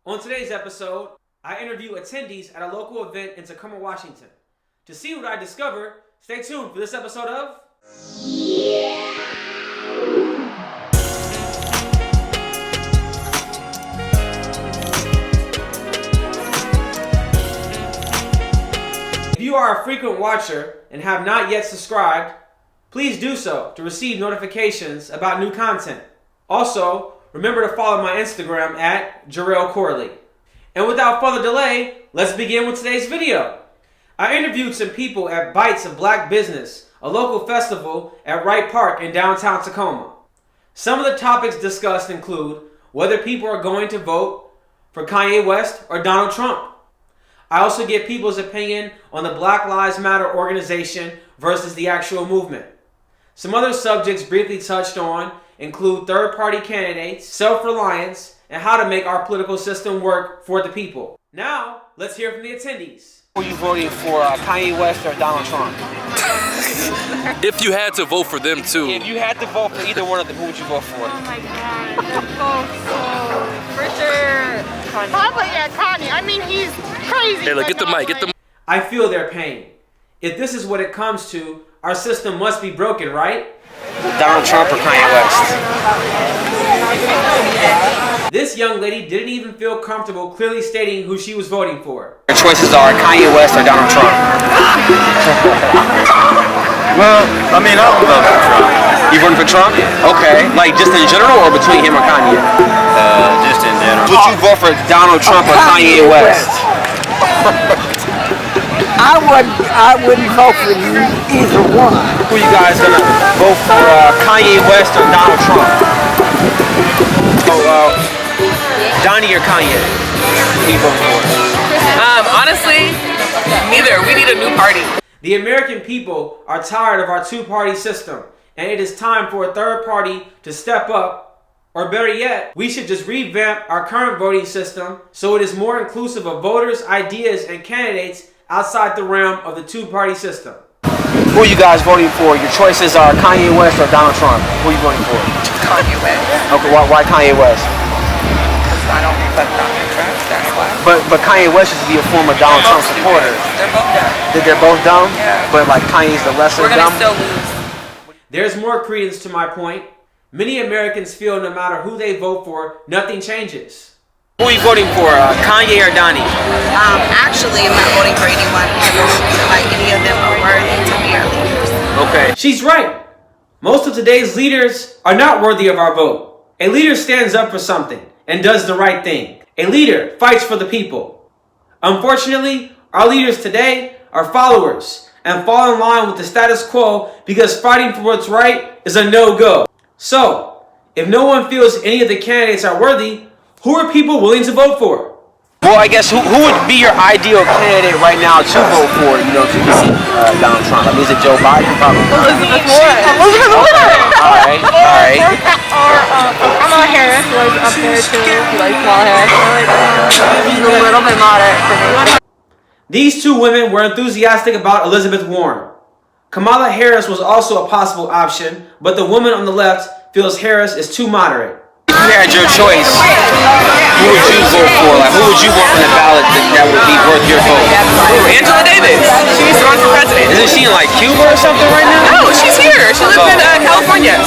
On today's episode, I interview attendees at a local event in Tacoma, Washington. To see what I discover, stay tuned for this episode of... If you are a frequent watcher and have not yet subscribed, please do so to receive notifications about new content. Also, remember to follow my Instagram at Jarrell Corley. And without further delay, let's begin with today's video. I interviewed some people at Bites of Black Business, a local festival at Wright Park in downtown Tacoma. Some of the topics discussed include whether people are going to vote for Kanye West or Donald Trump. I also get people's opinion on the Black Lives Matter organization versus the actual movement. Some other subjects briefly touched on include third-party candidates, self-reliance, and how to make our political system work for the people. Now, let's hear from the attendees. Who are you voting for, Kanye West or Donald Trump? If you had to vote for them too. If you had to vote for either one of them, who would you vote for? Oh my god, for sure Kanye. Probably, yeah, Kanye. I mean, he's crazy. Hey, look, get the mic, get the mic. I feel their pain. If this is what it comes to, our system must be broken, right? Donald Trump or Kanye West? This young lady didn't even feel comfortable clearly stating who she was voting for. Your choices are Kanye West or Donald Trump. Well, I mean, I would vote for Trump. You voting for Trump? Okay. Like just in general or between him or Kanye? Just in general. Would you vote for Donald Trump or Kanye West? I wouldn't vote for either one. Who you guys gonna vote for, Kanye West or Donald Trump? So, Donnie or Kanye? Who you vote for? Honestly, neither. We need a new party. The American people are tired of our two-party system, and it is time for a third party to step up, or better yet, we should just revamp our current voting system so it is more inclusive of voters, ideas, and candidates outside the realm of the two-party system. Who are you guys voting for? Your choices are Kanye West or Donald Trump. Who are you voting for? Kanye West. Okay, why Kanye West? I don't respect Donald Trump, that's why. But Kanye West used to be a former Donald Trump supporter. They're both dumb. They're both dumb? Yeah. But like Kanye's the lesser We're dumb? gonna still lose. There's more credence to my point. Many Americans feel no matter who they vote for, nothing changes. Who are you voting for, Kanye or Donnie? Actually, I'm not voting for anyone. I don't feel like any of them are worthy to be our leaders. Okay. She's right. Most of today's leaders are not worthy of our vote. A leader stands up for something and does the right thing. A leader fights for the people. Unfortunately, our leaders today are followers and fall in line with the status quo because fighting for what's right is a no-go. So, if no one feels any of the candidates are worthy, who are people willing to vote for? Well, I guess who would be your ideal candidate right now to vote for, to defeat Donald Trump? I mean, is it Joe Biden? Probably. Elizabeth Warren. All right. Kamala Harris was up there too. Like Kamala Harris. She's a little bit moderate for me. These two women were enthusiastic about Elizabeth Warren. Kamala Harris was also a possible option, but the woman on the left feels Harris is too moderate. If you had your choice, who would you vote for? Like, who would you want on the ballot that would be worth your vote? Angela Davis. She's running for president. Isn't she in like Cuba or something right now? No, she's here. She lives in California.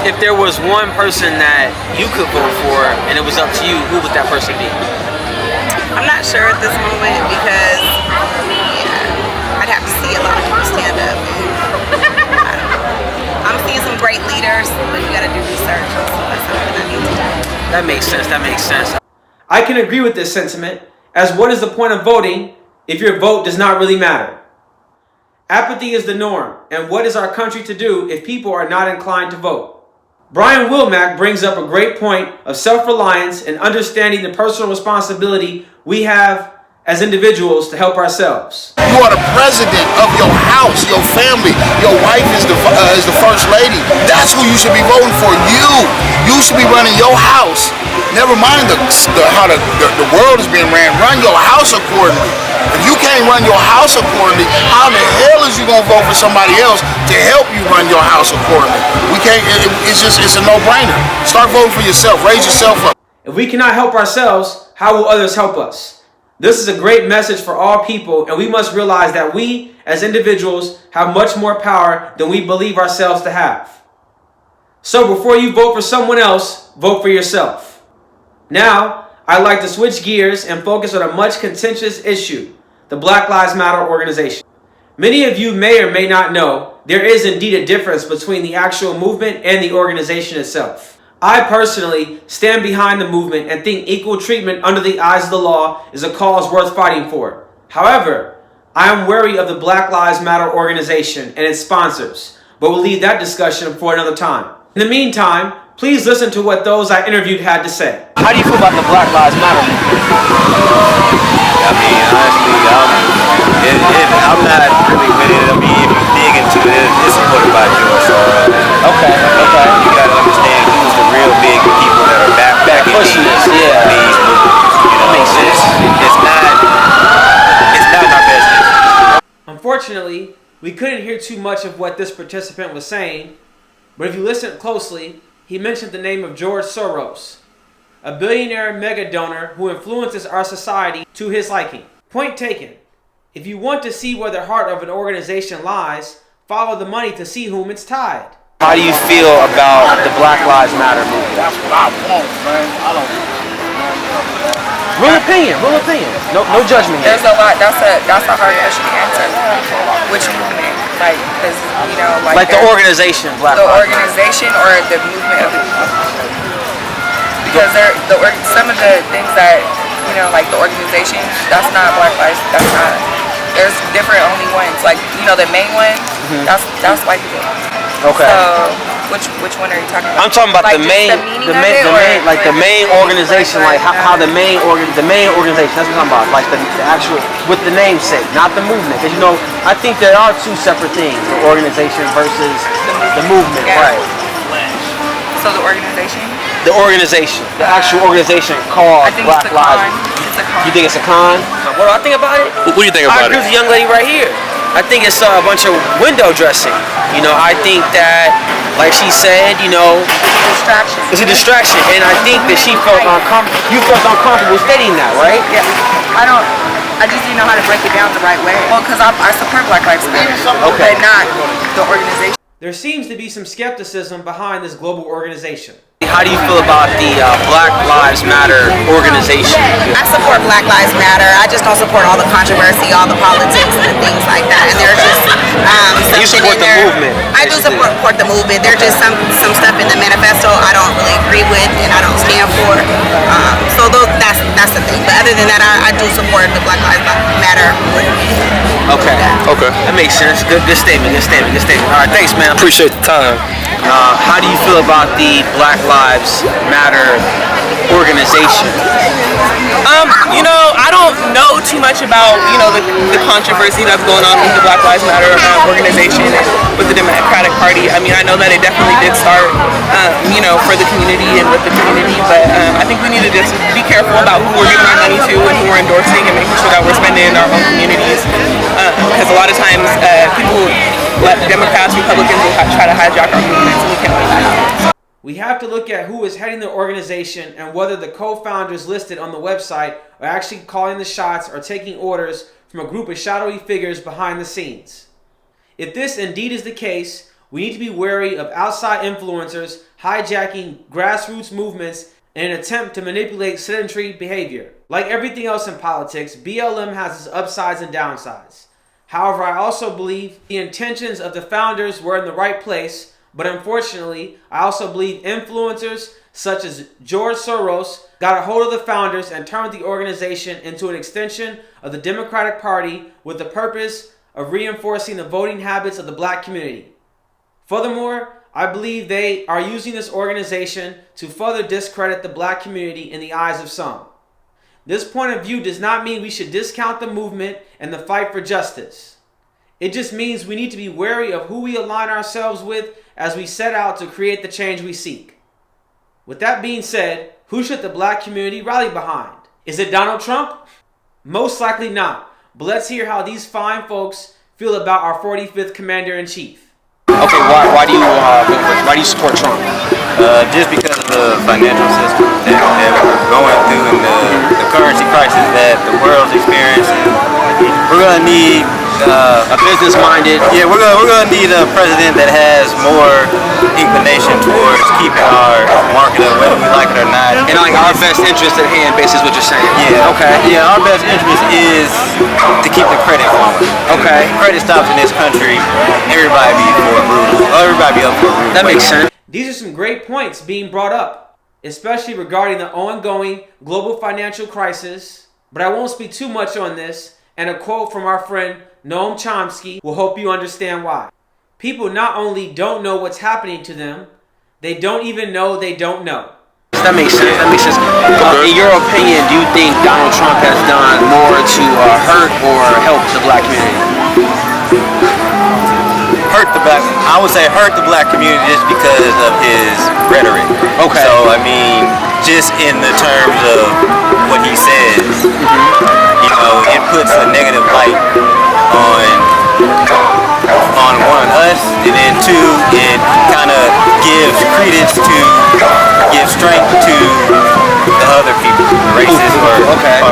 If there was one person that you could vote for and it was up to you, who would that person be? I'm not sure at this moment because I'd have to see a lot of people stand up. I don't know. I'm seeing some great leaders, but you gotta do research. So that's something I need to do. That makes sense. I can agree with this sentiment, as what is the point of voting if your vote does not really matter? Apathy is the norm, and what is our country to do if people are not inclined to vote? Brian Wilmack brings up a great point of self-reliance and understanding the personal responsibility we have as individuals to help ourselves. You are the president of your house, your family. Your wife is the first lady. That's who you should be voting for. You should be running your house. Never mind how the world is being ran. Run your house accordingly. If you can't run your house accordingly, how the hell is you gonna vote for somebody else to help you run your house accordingly? We can't. It's a no-brainer. Start voting for yourself. Raise yourself up. If we cannot help ourselves, how will others help us? This is a great message for all people, and we must realize that we, as individuals, have much more power than we believe ourselves to have. So before you vote for someone else, vote for yourself. Now, I'd like to switch gears and focus on a much contentious issue, the Black Lives Matter organization. Many of you may or may not know, there is indeed a difference between the actual movement and the organization itself. I personally stand behind the movement and think equal treatment under the eyes of the law is a cause worth fighting for. However, I am wary of the Black Lives Matter organization and its sponsors, but we'll leave that discussion for another time. In the meantime, please listen to what those I interviewed had to say. How do you feel about the Black Lives Matter movement? I mean, honestly, I'm not really with it. I mean, if you dig into it, it's supported by George Soros. Okay. You gotta understand who's the real big people that are back pushing this, yeah. These movements. You know, makes sense. It's not in our business. Unfortunately, we couldn't hear too much of what this participant was saying, but if you listen closely, he mentioned the name of George Soros, a billionaire mega donor who influences our society to his liking. Point taken. If you want to see where the heart of an organization lies, follow the money to see whom it's tied. How do you feel about the Black Lives Matter movement? That's what I want, man. I don't. Real opinion. No judgment here. There's a lot. That's a hard question to answer. Which movement? Like, cause you know, like the organization, Black the Lives organization or the movement of the people. Because some of the things that like the organization, that's not Black Lives. That's not. There's different only ones. Like the main one. That's white people. Okay. So which one are you talking about? I'm talking about like the main organization, like how the main organization. That's what I'm talking about. Like the actual with the namesake, not the movement. Because I think there are two separate things: the organization versus the movement. Yeah. Right. So the organization. The actual organization called Black Lives. It's a con. You think it's a con? What do I think about it? What do you think I about agree with the young lady right here. I think it's a bunch of window dressing. I think that, like she said, Distraction. it's a distraction, and I think that she felt uncomfortable. You felt uncomfortable stating that, right? Yeah. I just didn't know how to break it down the right way. Well, because I support Black Lives Matter, Okay. but not the organization. There seems to be some skepticism behind this global organization. How do you feel about the Black Lives Matter organization? I support Black Lives Matter. I just don't support all the controversy, all the politics and things like that. And there's just You support the movement. I do support the movement. There's just some stuff in the manifesto I don't really agree with and I don't stand for. So that's the thing. But other than that, I do support the Black Lives Matter movement. Okay. That makes sense. Good statement. All right, thanks, man. Appreciate the time. How do you feel about the Black Lives Matter organization? I don't know too much about, the controversy that's going on with the Black Lives Matter organization and with the Democratic Party. I mean, I know that it definitely did start, for the community and with the community, but I think we need to just be careful about who we're giving our money to and who we're endorsing and making sure that we're spending in our own communities. Because a lot of times people let Democrats, Republicans will try to hijack our movements, and we can't let that happen. We have to look at who is heading the organization and whether the co-founders listed on the website are actually calling the shots or taking orders from a group of shadowy figures behind the scenes. If this indeed is the case, we need to be wary of outside influencers hijacking grassroots movements in an attempt to manipulate sedentary behavior. Like everything else in politics, BLM has its upsides and downsides. However, I also believe the intentions of the founders were in the right place, but unfortunately, I also believe influencers such as George Soros got a hold of the founders and turned the organization into an extension of the Democratic Party with the purpose of reinforcing the voting habits of the black community. Furthermore, I believe they are using this organization to further discredit the black community in the eyes of some. This point of view does not mean we should discount the movement and the fight for justice. It just means we need to be wary of who we align ourselves with as we set out to create the change we seek. With that being said, who should the black community rally behind? Is it Donald Trump? Most likely not. But let's hear how these fine folks feel about our 45th Commander-in-Chief. Okay, why do you support Trump? Just because of the financial system that we're going through and the currency crisis that the world's experiencing, we're gonna need a business-minded. Yeah, we're gonna need a president that has more inclination towards keeping our market up, whether we like it or not. And like our best interest at hand, basically, is what you're saying. Yeah. Okay. Yeah, our best interest is to keep the credit flowing. Okay. If credit stops in this country, everybody be for brutal. Everybody be up for brutal. That makes sense. These are some great points being brought up, especially regarding the ongoing global financial crisis. But I won't speak too much on this, and a quote from our friend Noam Chomsky will help you understand why. People not only don't know what's happening to them, they don't even know they don't know. That makes sense. That makes sense. In your opinion, do you think Donald Trump has done more to hurt or help the black community? I would say hurt the black community just because of his rhetoric. Okay. So I mean, just in the terms of what he says, you know, it puts a negative light on one, us, and then two, it kind of gives credence to, gives strength to the other people, racist or those type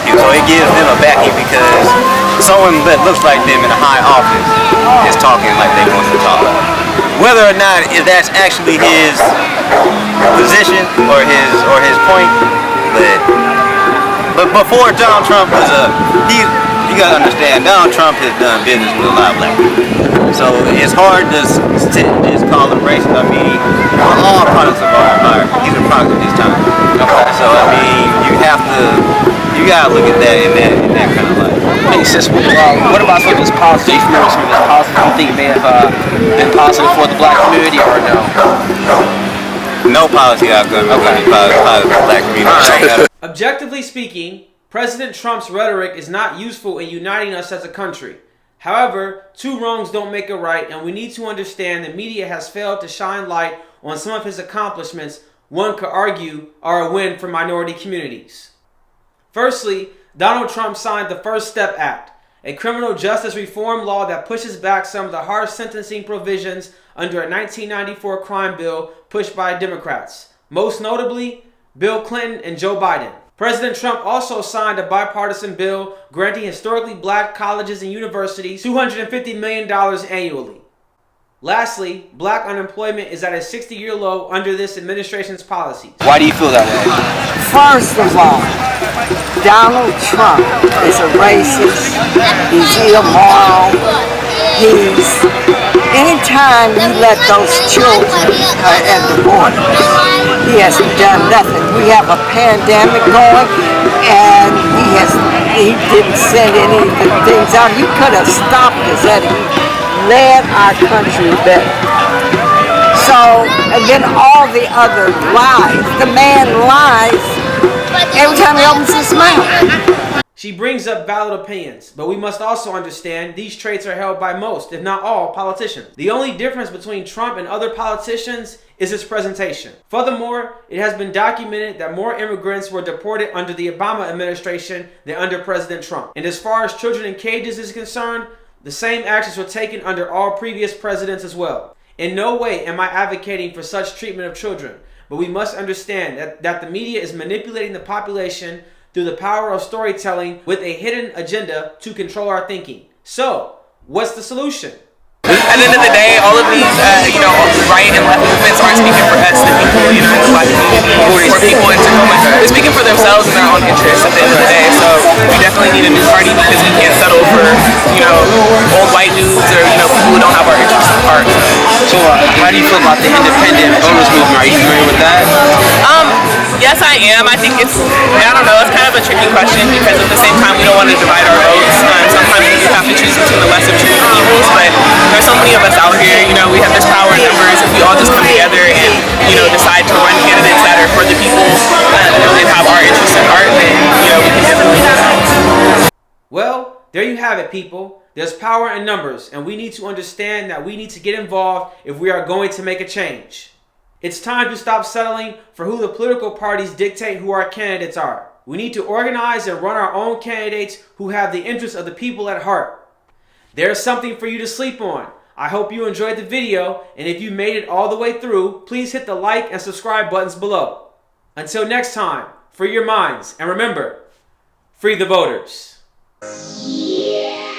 people. So it gives them a backing because someone that looks like them in a high office is talking like they want to talk. Whether or not if that's actually his position or his point, but before Donald Trump was you gotta understand, Donald Trump has done business with a lot of black people. So it's hard to sit and just call them racist. I mean, we're all products of our environment. These are products of this time. Okay. So I mean, you gotta look at that in that kind of light. Makes sense. What about some of his policies? Are you familiar with some of his policies you think may have been positive for the black community or no? No policy outcome positive for the black community. Objectively speaking, President Trump's rhetoric is not useful in uniting us as a country. However, two wrongs don't make a right, and we need to understand the media has failed to shine light on some of his accomplishments one could argue are a win for minority communities. Firstly, Donald Trump signed the First Step Act, a criminal justice reform law that pushes back some of the harsh sentencing provisions under a 1994 crime bill pushed by Democrats, most notably Bill Clinton and Joe Biden. President Trump also signed a bipartisan bill granting historically black colleges and universities $250 million annually. Lastly, black unemployment is at a 60-year low under this administration's policies. Why do you feel that way? First of all, Donald Trump is a racist. He's immoral. Anytime you let those children at the border, he hasn't done nothing. We have a pandemic going, and he didn't send any of the things out. He could have stopped us and he led our country better. So, and then all the other lies. The man lies every time he opens his mouth. She brings up valid opinions, but we must also understand these traits are held by most, if not all, politicians. The only difference between Trump and other politicians is his presentation. Furthermore, it has been documented that more immigrants were deported under the Obama administration than under President Trump. And as far as children in cages is concerned, the same actions were taken under all previous presidents as well. In no way am I advocating for such treatment of children, but we must understand that the media is manipulating the population through the power of storytelling with a hidden agenda to control our thinking. So, what's the solution? At the end of the day, all of these, right and left movements aren't speaking for us, the people, in the black community, or people in Tacoma. They're speaking for themselves and their own interests at the end of the day. So we definitely need a new party because we can't settle for, old white dudes or, people who don't have our interests at heart. So how do you feel about the independent voters movement? Are you familiar with that? Yes, I am. I think it's kind of a tricky question because at the same time we don't want to divide our votes. Sometimes we have to choose between the lesser of two evils, but there's so many of us out here, we have this power in numbers. If we all just come together and, decide to run candidates that are for the people and have our interests at heart, then, we can definitely do that. Well, there you have it, people. There's power in numbers, and we need to understand that we need to get involved if we are going to make a change. It's time to stop settling for who the political parties dictate who our candidates are. We need to organize and run our own candidates who have the interests of the people at heart. There's something for you to sleep on. I hope you enjoyed the video, and if you made it all the way through, please hit the like and subscribe buttons below. Until next time, free your minds, and remember, free the voters. Yeah.